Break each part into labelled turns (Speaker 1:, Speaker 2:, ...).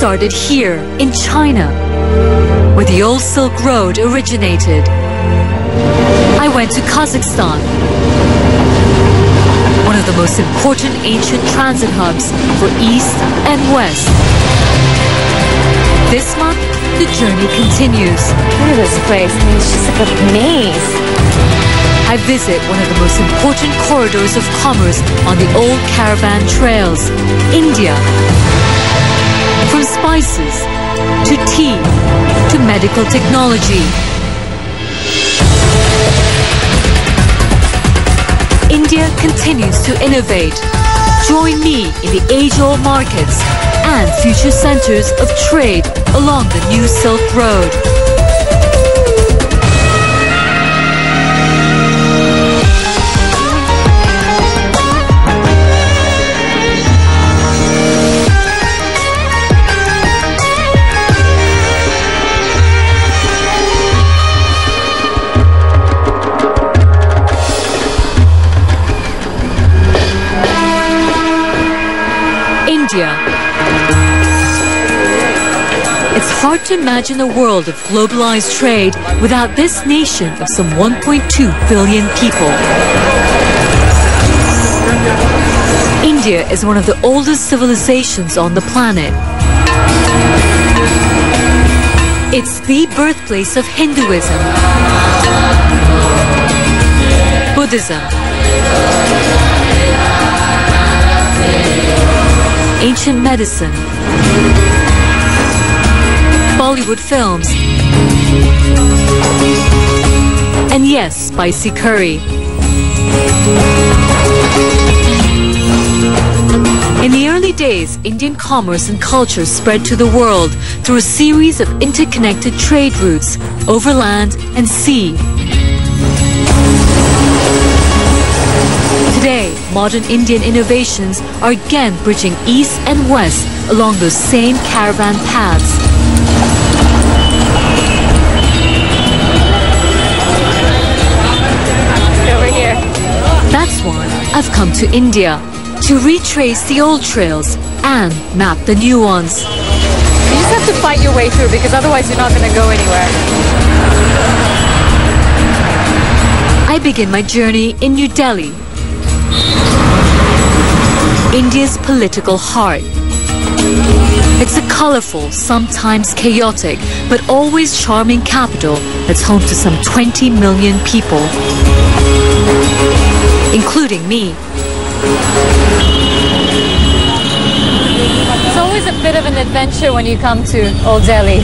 Speaker 1: started here in China, where the old Silk Road originated. I went to Kazakhstan, one of the most important ancient transit hubs for East and West. This month, the journey continues.
Speaker 2: Look at this place. I mean, it's just like a maze.
Speaker 1: I visit one of the most important corridors of commerce on the old caravan trails, India. From spices, to tea, to medical technology. India continues to innovate. Join me in the age-old markets and future centers of trade along the new Silk Road. It's hard to imagine a world of globalized trade without this nation of some 1.2 billion people. India is one of the oldest civilizations on the planet. It's the birthplace of Hinduism, Buddhism, ancient medicine, Bollywood films, and yes, spicy curry. In the early days, Indian commerce and culture spread to the world through a series of interconnected trade routes over land and sea. Today, modern Indian innovations are again bridging east and west along those same caravan paths.
Speaker 2: Over here.
Speaker 1: That's why I've come to India, to retrace the old trails and map the new ones.
Speaker 2: You just have to fight your way through because otherwise you're not going to go anywhere.
Speaker 1: I begin my journey in New Delhi, India's political heart. It's a colorful, sometimes chaotic, but always charming capital that's home to some 20 million people, including me.
Speaker 2: It's always a bit of an adventure when you come to Old Delhi.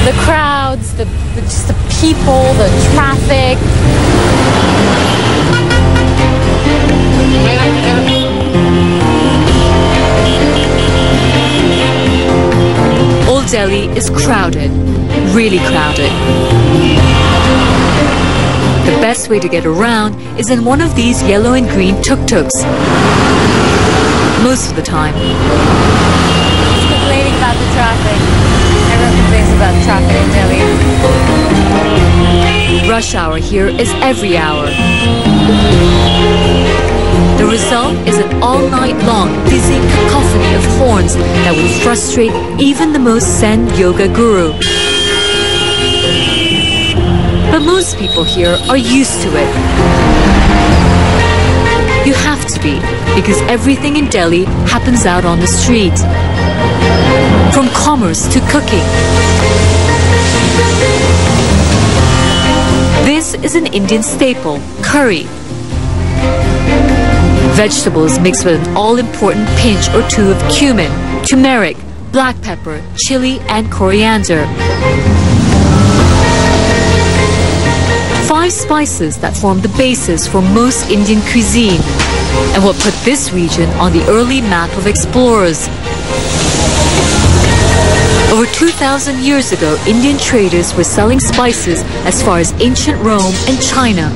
Speaker 2: The crowds, just the people, the traffic.
Speaker 1: Old Delhi is crowded, really crowded. The best way to get around is in one of these yellow and green tuk-tuks. Most of the time.
Speaker 2: Just complaining about the traffic. Everyone complains about the traffic in Delhi.
Speaker 1: Rush hour here is every hour. The result is an all-night-long dizzying cacophony of horns that would frustrate even the most Zen yoga guru. But most people here are used to it. You have to be, because everything in Delhi happens out on the street. From commerce to cooking. This is an Indian staple, curry. Vegetables mixed with an all-important pinch or two of cumin, turmeric, black pepper, chili, and coriander. 5 spices that form the basis for most Indian cuisine, and what put this region on the early map of explorers. Over 2,000 years ago, Indian traders were selling spices as far as ancient Rome and China.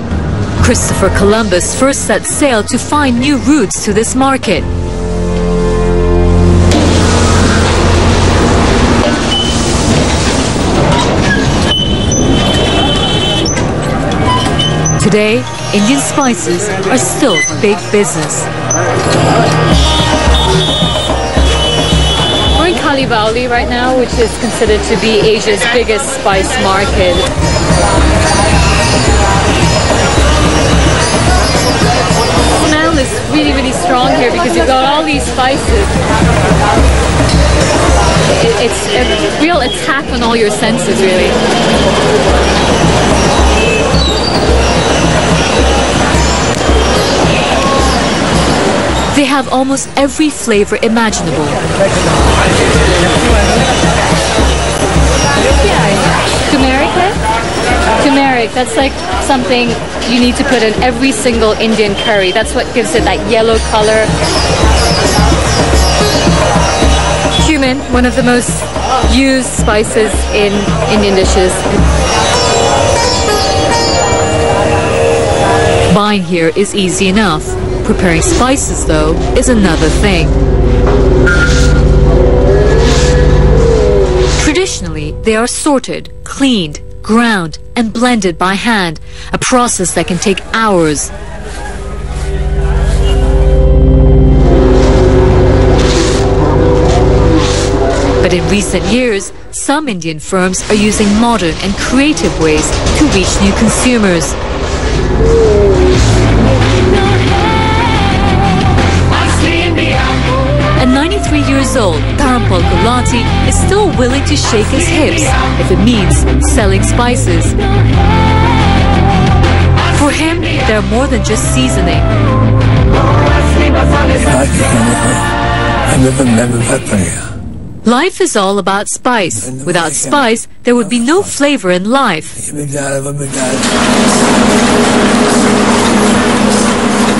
Speaker 1: Christopher Columbus first set sail to find new routes to this market. Today, Indian spices are still big business.
Speaker 2: Valley right now, which is considered to be Asia's biggest spice market. The smell is really, really strong here because you've got all these spices. It's a real attack on all your senses, really.
Speaker 1: They have almost every flavor imaginable.
Speaker 2: Turmeric, turmeric, that's like something you need to put in every single Indian curry. That's what gives it that yellow color. Cumin, one of the most used spices in Indian dishes.
Speaker 1: Buying here is easy enough. Preparing spices, though, is another thing. Traditionally, they are sorted, cleaned, ground, and blended by hand, a process that can take hours. But in recent years, some Indian firms are using modern and creative ways to reach new consumers. At 93 years old, Dharampal Gulati is still willing to shake his hips if it means selling spices. For him, they're more than just seasoning. Life is all about spice. Without spice, there would be no flavor in life.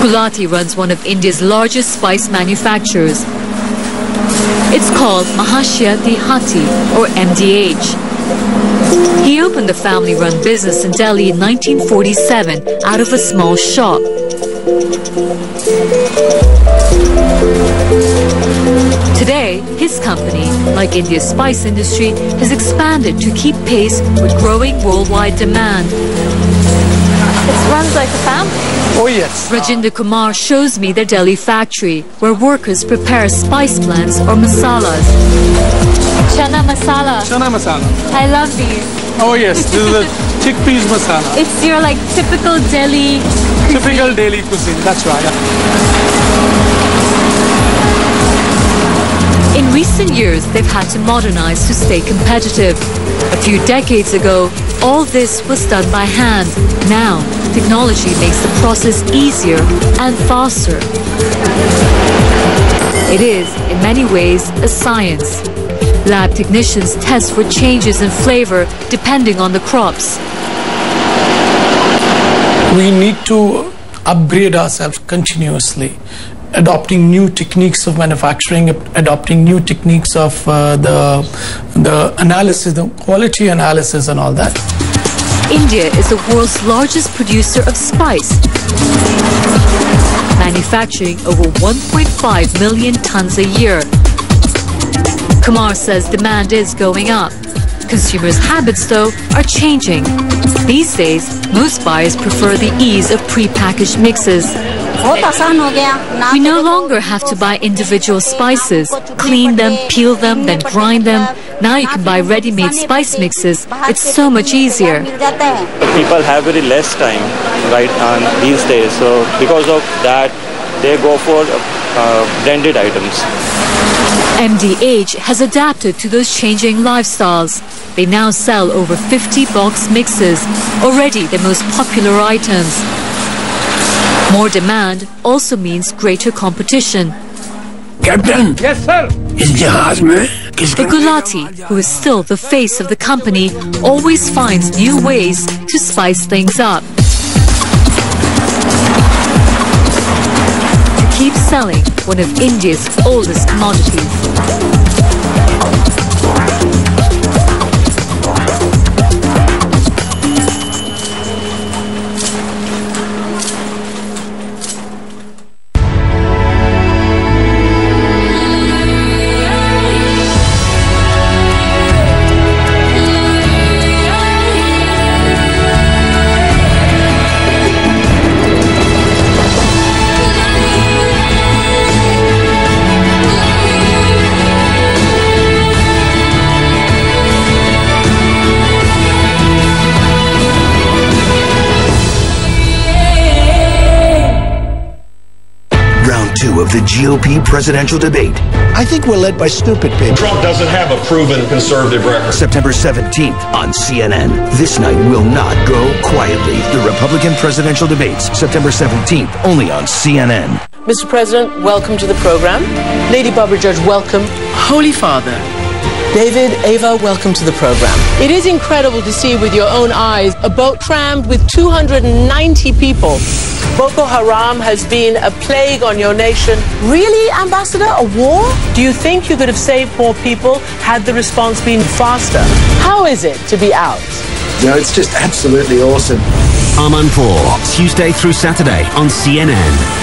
Speaker 1: Gulati runs one of India's largest spice manufacturers. It's called Mahashya Dehati, or MDH. He opened the family-run business in Delhi in 1947 out of a small shop. Today, his company, like India's spice industry, has expanded to keep pace with growing worldwide demand.
Speaker 2: It runs like a family.
Speaker 3: Oh yes.
Speaker 1: Rajinder Kumar shows me their Delhi factory, where workers prepare spice blends or masalas.
Speaker 2: Chana masala.
Speaker 3: Chana masala.
Speaker 2: I love these.
Speaker 3: Oh yes, this is a chickpeas masala.
Speaker 2: It's your like typical Delhi cuisine.
Speaker 3: Typical Delhi cuisine, that's right.
Speaker 1: In recent years, they've had to modernize to stay competitive. A few decades ago, all this was done by hand. Now, technology makes the process easier and faster. It is, in many ways, a science. Lab technicians test for changes in flavor depending on the crops.
Speaker 4: We need to upgrade ourselves continuously, adopting new techniques of manufacturing, adopting new techniques of the analysis, the quality analysis and all that.
Speaker 1: India is the world's largest producer of spice, manufacturing over 1.5 million tons a year. Kumar says demand is going up. Consumers' habits, though, are changing. These days, most buyers prefer the ease of pre-packaged mixes. We no longer have to buy individual spices, clean them, peel them, then grind them. Now you can buy ready-made spice mixes. It's so much easier.
Speaker 5: People have very less time right on these days, so because of that, they go for blended items.
Speaker 1: MDH has adapted to those changing lifestyles. They now sell over 50 box mixes, already the most popular items. More demand also means greater competition.
Speaker 6: Captain!
Speaker 3: Yes, sir!
Speaker 1: The Gulati, who is still the face of the company, always finds new ways to spice things up. To keep selling one of India's oldest commodities.
Speaker 6: of the GOP presidential debate.
Speaker 7: I think we're led by stupid people.
Speaker 8: Trump doesn't have a proven conservative record.
Speaker 6: September 17th on CNN. This night will not go quietly. The Republican presidential debates, September 17th, only on CNN.
Speaker 9: Mr. President, welcome to the program. Lady Barbara Judge, welcome. Holy Father. David, Ava, welcome to the program. It is incredible to see with your own eyes a boat trammed with 290 people. Boko Haram has been a plague on your nation. Really, Ambassador? A war? Do you think you could have saved more people had the response been faster? How is it to be out?
Speaker 7: No, it's just absolutely awesome.
Speaker 10: Amanpour, Tuesday through Saturday on CNN.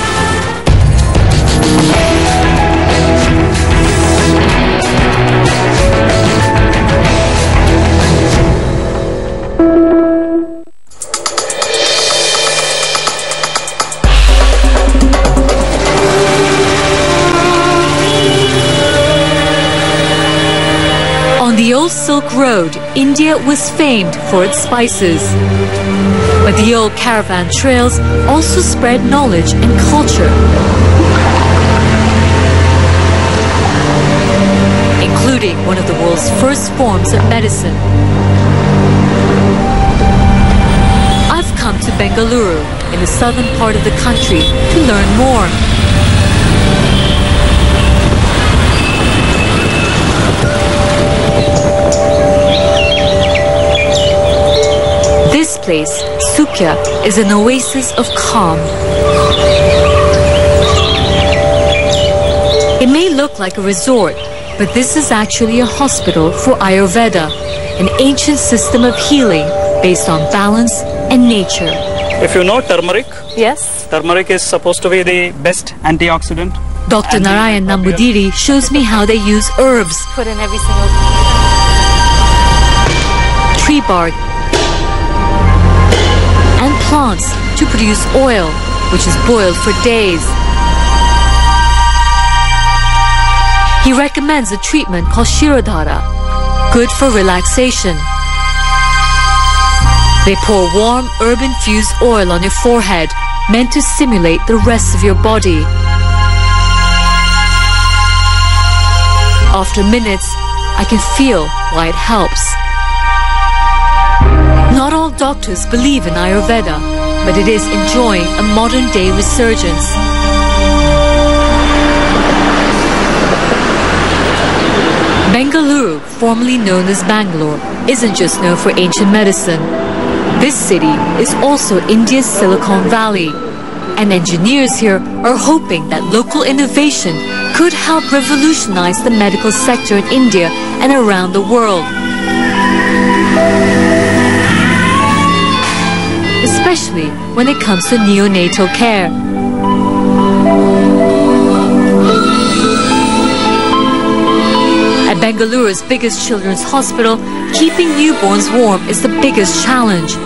Speaker 1: On the old Silk Road, India was famed for its spices. But the old caravan trails also spread knowledge and culture, including one of the world's first forms of medicine. I've come to Bengaluru, in the southern part of the country, to learn more. This place, SOUKYA, is an oasis of calm. It may look like a resort, but this is actually a hospital for Ayurveda, an ancient system of healing based on balance and nature.
Speaker 11: If you know turmeric,
Speaker 2: Yes.
Speaker 11: turmeric is supposed to be the best antioxidant.
Speaker 1: Dr. Narayan Nambudiri shows me how they use herbs,
Speaker 2: Put in every single...
Speaker 1: tree bark, and plants to produce oil, which is boiled for days. He recommends a treatment called Shirodhara, good for relaxation. They pour warm herb-infused oil on your forehead, meant to stimulate the rest of your body. After minutes, I can feel why it helps. Not all doctors believe in Ayurveda, but it is enjoying a modern-day resurgence. Bengaluru, formerly known as Bangalore, isn't just known for ancient medicine. This city is also India's Silicon Valley, and engineers here are hoping that local innovation could help revolutionize the medical sector in India and around the world. Especially when it comes to neonatal care. At Bengaluru's biggest children's hospital, keeping newborns warm is the biggest challenge.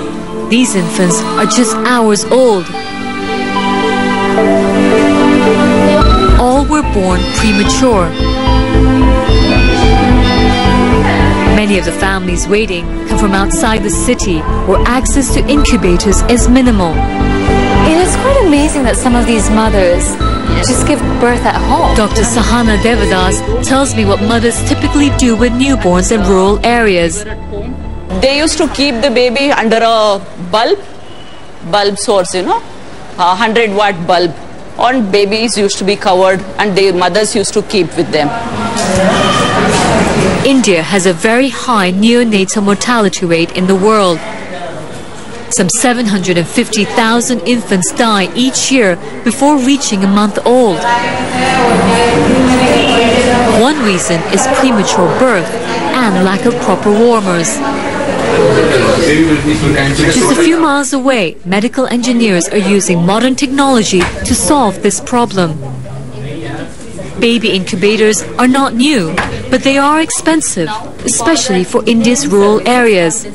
Speaker 1: These infants are just hours old. All were born premature. Many of the families waiting come from outside the city, where access to incubators is minimal.
Speaker 2: It is quite amazing that some of these mothers just give birth at home.
Speaker 1: Dr. Sahana Devadas tells me what mothers typically do with newborns in rural areas.
Speaker 12: They used to keep the baby under a bulb source, you know, a 100-watt bulb. All babies used to be covered and their mothers used to keep with them.
Speaker 1: India has a very high neonatal mortality rate in the world. Some 750,000 infants die each year before reaching a month old. One reason is premature birth and lack of proper warmers. Just a few miles away, medical engineers are using modern technology to solve this problem. Baby incubators are not new, but they are expensive, especially for India's rural areas.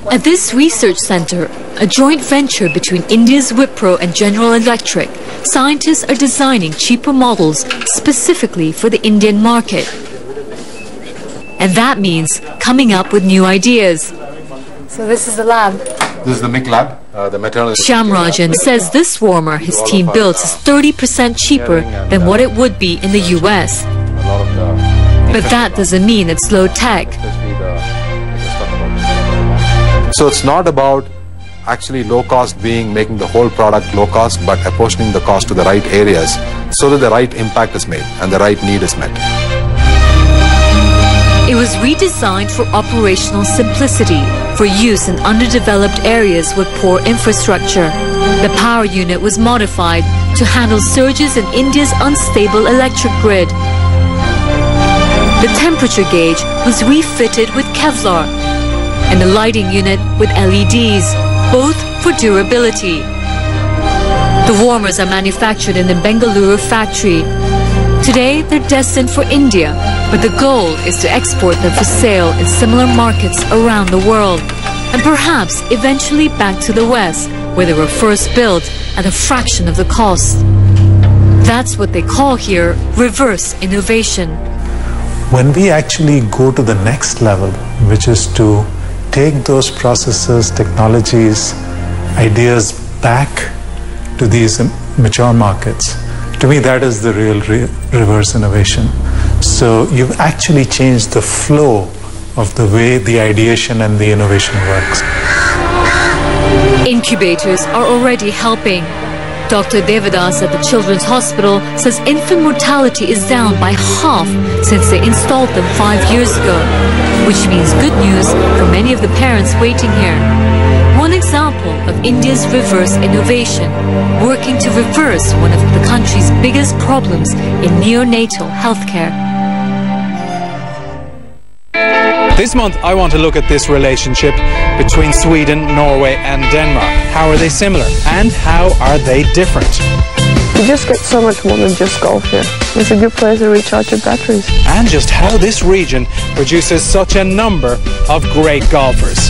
Speaker 1: At this research center, a joint venture between India's Wipro and General Electric, scientists are designing cheaper models specifically for the Indian market. And that means coming up with new ideas.
Speaker 2: So this is the lab.
Speaker 13: This is the MIC lab, the maternal...
Speaker 1: Shamrajan says this warmer his team builds is 30% cheaper than what it would be in the US. But that doesn't mean it's low tech.
Speaker 13: So it's not about actually low cost making the whole product low cost, but apportioning the cost to the right areas so that the right impact is made and the right need is met.
Speaker 1: It was redesigned for operational simplicity, for use in underdeveloped areas with poor infrastructure. The power unit was modified to handle surges in India's unstable electric grid. The temperature gauge was refitted with Kevlar, and the lighting unit with LEDs, both for durability. The warmers are manufactured in the Bengaluru factory. Today, they're destined for India, but the goal is to export them for sale in similar markets around the world, and perhaps eventually back to the West, where they were first built at a fraction of the cost. That's what they call here reverse innovation.
Speaker 14: When we actually go to the next level, which is to take those processes, technologies, ideas back to these mature markets, to me that is the real reverse innovation. So you've actually changed the flow of the way the ideation and the innovation works.
Speaker 1: Incubators are already helping. Dr. Devadas at the Children's Hospital says infant mortality is down by half since they installed them 5 years ago, which means good news for many of the parents waiting here. One example of India's reverse innovation, working to reverse one of the country's biggest problems in neonatal healthcare.
Speaker 15: This month I want to look at this relationship between Sweden, Norway and Denmark. How are they similar and how are they different?
Speaker 16: You just get so much more than just golf here. It's a good place to recharge your batteries.
Speaker 15: And just how this region produces such a number of great golfers.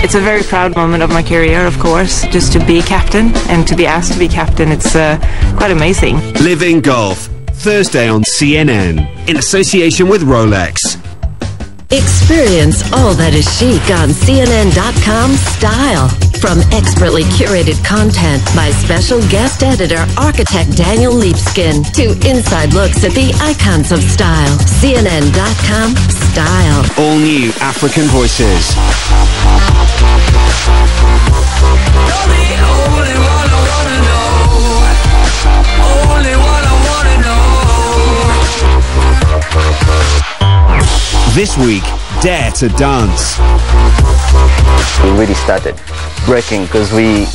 Speaker 17: It's a very proud moment of my career, of course, just to be captain and to be asked to be captain. It's quite amazing.
Speaker 10: Living Golf, Thursday on CNN, in association with Rolex.
Speaker 18: Experience all that is chic on CNN.com style. From expertly curated content by special guest editor, architect Daniel Leapskin, to inside looks at the icons of style. CNN.com style.
Speaker 10: All new African voices. This week, Dare to Dance.
Speaker 19: We really started breaking because we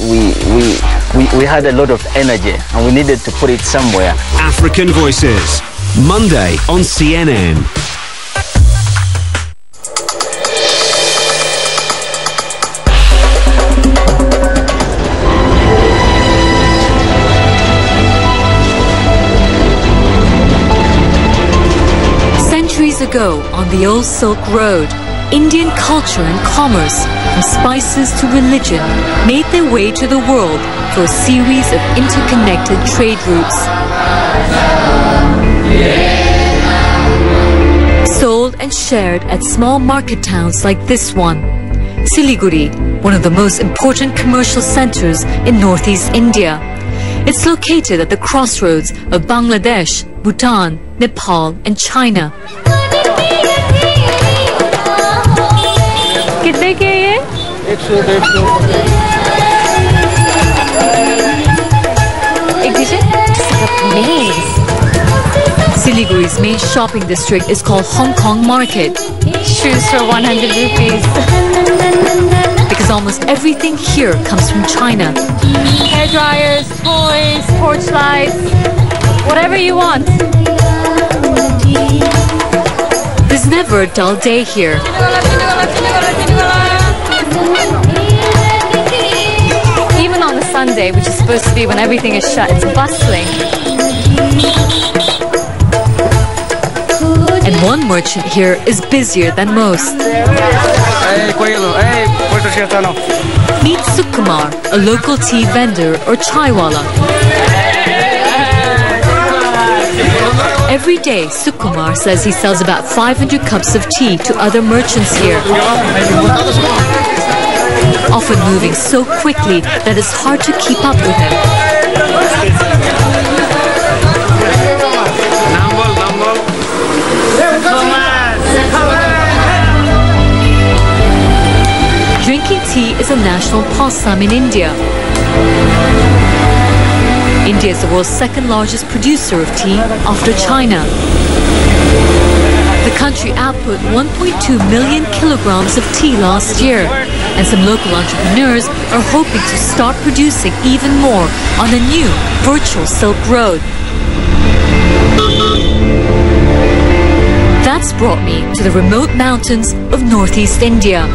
Speaker 19: had a lot of energy and we needed to put it somewhere.
Speaker 10: African Voices, Monday on CNN.
Speaker 1: Ago on the old Silk Road, Indian culture and commerce, from spices to religion, made their way to the world through a series of interconnected trade routes. Sold and shared at small market towns like this one, Siliguri, one of the most important commercial centers in northeast India. It's located at the crossroads of Bangladesh, Bhutan, Nepal and China.
Speaker 2: कितने के ये? 100
Speaker 1: Siliguri's main shopping district is called Hong Kong Market.
Speaker 2: Shoes for 100 rupees.
Speaker 1: Because almost everything here comes from China.
Speaker 2: Hair dryers, toys, porch lights, whatever you want.
Speaker 1: There's never a dull day here.
Speaker 2: Even on the Sunday, which is supposed to be when everything is shut, it's bustling.
Speaker 1: And one merchant here is busier than most. Meet Sukumar, a local tea vendor or chaiwala. Every day, Sukumar says he sells about 500 cups of tea to other merchants here. often moving so quickly that it's hard to keep up with him. Drinking tea is a national pastime in India. India is the world's second largest producer of tea after China. The country output 1.2 million kilograms of tea last year, and some local entrepreneurs are hoping to start producing even more on a new virtual Silk Road. That's brought me to the remote mountains of northeast India.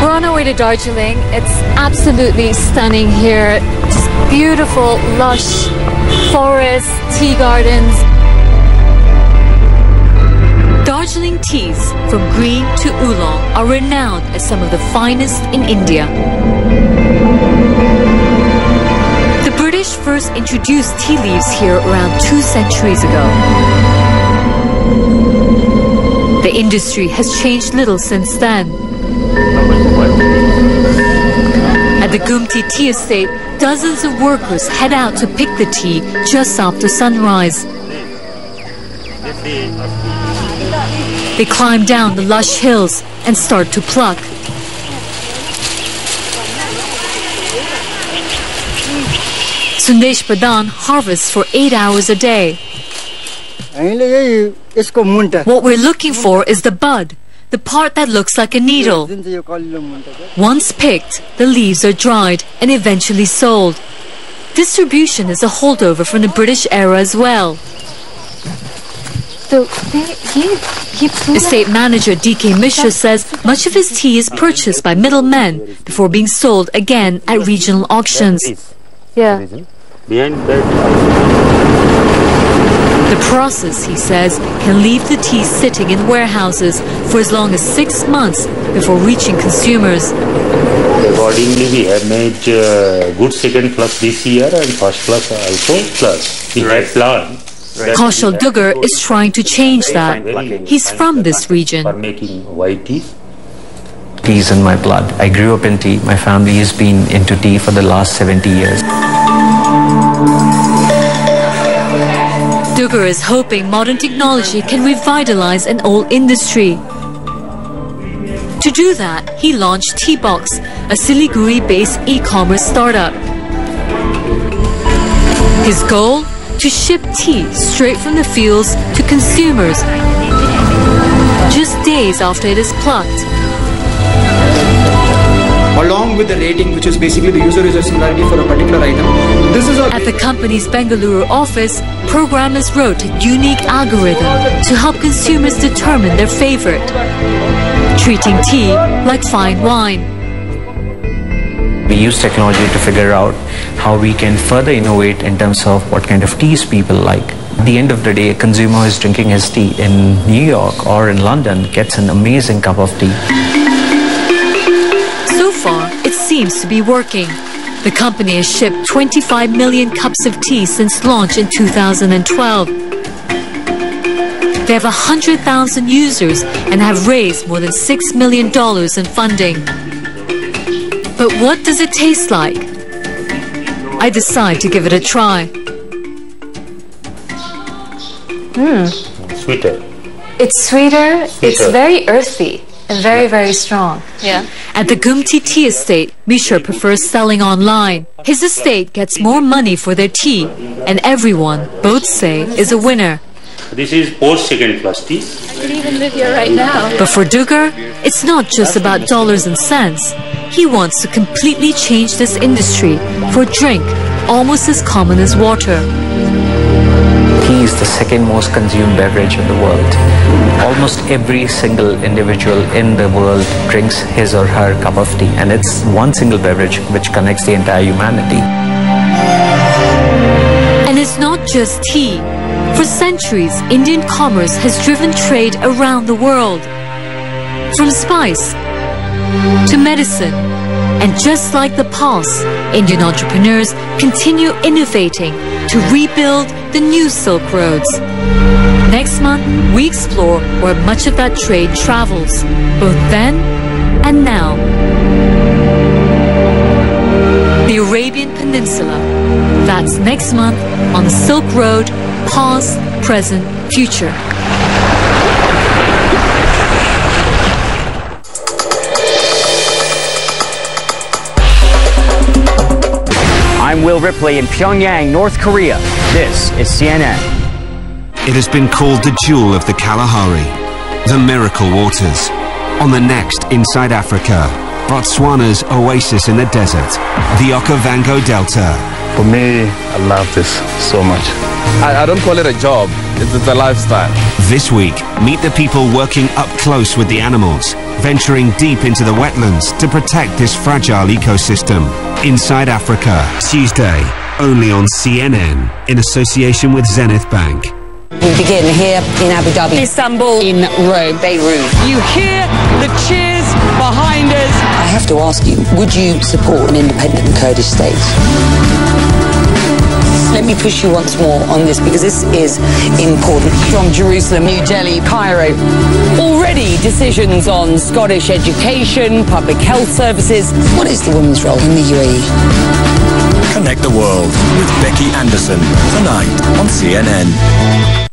Speaker 2: We're on our way to Darjeeling. It's absolutely stunning here. Just beautiful, lush forests, tea gardens.
Speaker 1: Darjeeling teas, from green to oolong, are renowned as some of the finest in India. The British first introduced tea leaves here around 2 centuries ago. The industry has changed little since then. At the Gumti Tea Estate, dozens of workers head out to pick the tea just after sunrise. They climb down the lush hills and start to pluck. Sundesh Pradhan harvests for 8 hours a day. What we're looking for is the bud, the part that looks like a needle. Once picked, the leaves are dried and eventually sold. Distribution is a holdover from the British era as well. Estate manager D.K. Mishra says much of his tea is purchased by middlemen before being sold again at regional auctions.
Speaker 2: Yeah.
Speaker 1: The process, he says, can leave the tea sitting in warehouses for as long as 6 months before reaching consumers.
Speaker 20: Accordingly, we have made good second plus this year and first plus also plus. We had planned.
Speaker 1: Kaushal Dugar is trying to change that. He's from this region.
Speaker 20: For making white tea.
Speaker 21: Tea is in my blood. I grew up in tea. My family has been into tea for the last 70 years.
Speaker 1: Dugar is hoping modern technology can revitalize an old industry. To do that, he launched Teabox, a Siliguri-based e-commerce startup. His goal? To ship tea straight from the fields to consumers, just days after it is plucked.
Speaker 22: Along with the rating, which is basically the user similarity for a particular item. This is
Speaker 1: At the company's Bengaluru office, programmers wrote a unique algorithm to help consumers determine their favorite, treating tea like fine wine.
Speaker 21: We use technology to figure out how we can further innovate in terms of what kind of teas people like. At the end of the day, a consumer who is drinking his tea in New York or in London gets an amazing cup of tea.
Speaker 1: So far, it seems to be working. The company has shipped 25 million cups of tea since launch in 2012. They have 100,000 users and have raised more than $6 million in funding. But what does it taste like? I decide to give it a try.
Speaker 20: Sweeter.
Speaker 2: It's sweeter, it's very earthy and very, very strong.
Speaker 1: Yeah. At the Gumti Tea Estate, Mishra prefers selling online. His estate gets more money for their tea, and everyone, both say, is a winner.
Speaker 20: This is post second plus tea.
Speaker 2: I could even live here right now.
Speaker 1: But for Dugar, it's not just about dollars and cents. He wants to completely change this industry for a drink almost as common as water.
Speaker 21: Tea is the second most consumed beverage in the world. Almost every single individual in the world drinks his or her cup of tea, and it's one single beverage which connects the entire humanity.
Speaker 1: And it's not just tea. For centuries, Indian commerce has driven trade around the world. From spice to medicine And just like the past, Indian entrepreneurs continue innovating to rebuild the new Silk Roads. Next month, we explore where much of that trade travels, both then and now. The Arabian Peninsula. That's next month on the Silk Road, past, present, future.
Speaker 4: I'm Will Ripley in Pyongyang, North Korea. This is CNN.
Speaker 10: It has been called the Jewel of the Kalahari, the Miracle Waters. On the next Inside Africa, Botswana's oasis in the desert, the Okavango Delta.
Speaker 5: For me, I love this so much. I don't call it a job, it's a lifestyle.
Speaker 10: This week, meet the people working up close with the animals, venturing deep into the wetlands to protect this fragile ecosystem. Inside Africa, Tuesday, only on CNN, in association with Zenith Bank.
Speaker 23: We begin here in Abu Dhabi, Istanbul, in Rome, Beirut. You hear the cheers behind us. I have to ask you, would you support an independent Kurdish state? Let me push you once more on this because this is important. From Jerusalem, New Delhi, Cairo. Already decisions on Scottish education, public health services. What is the woman's role in the UAE?
Speaker 24: Connect the World with Becky Anderson, tonight on CNN.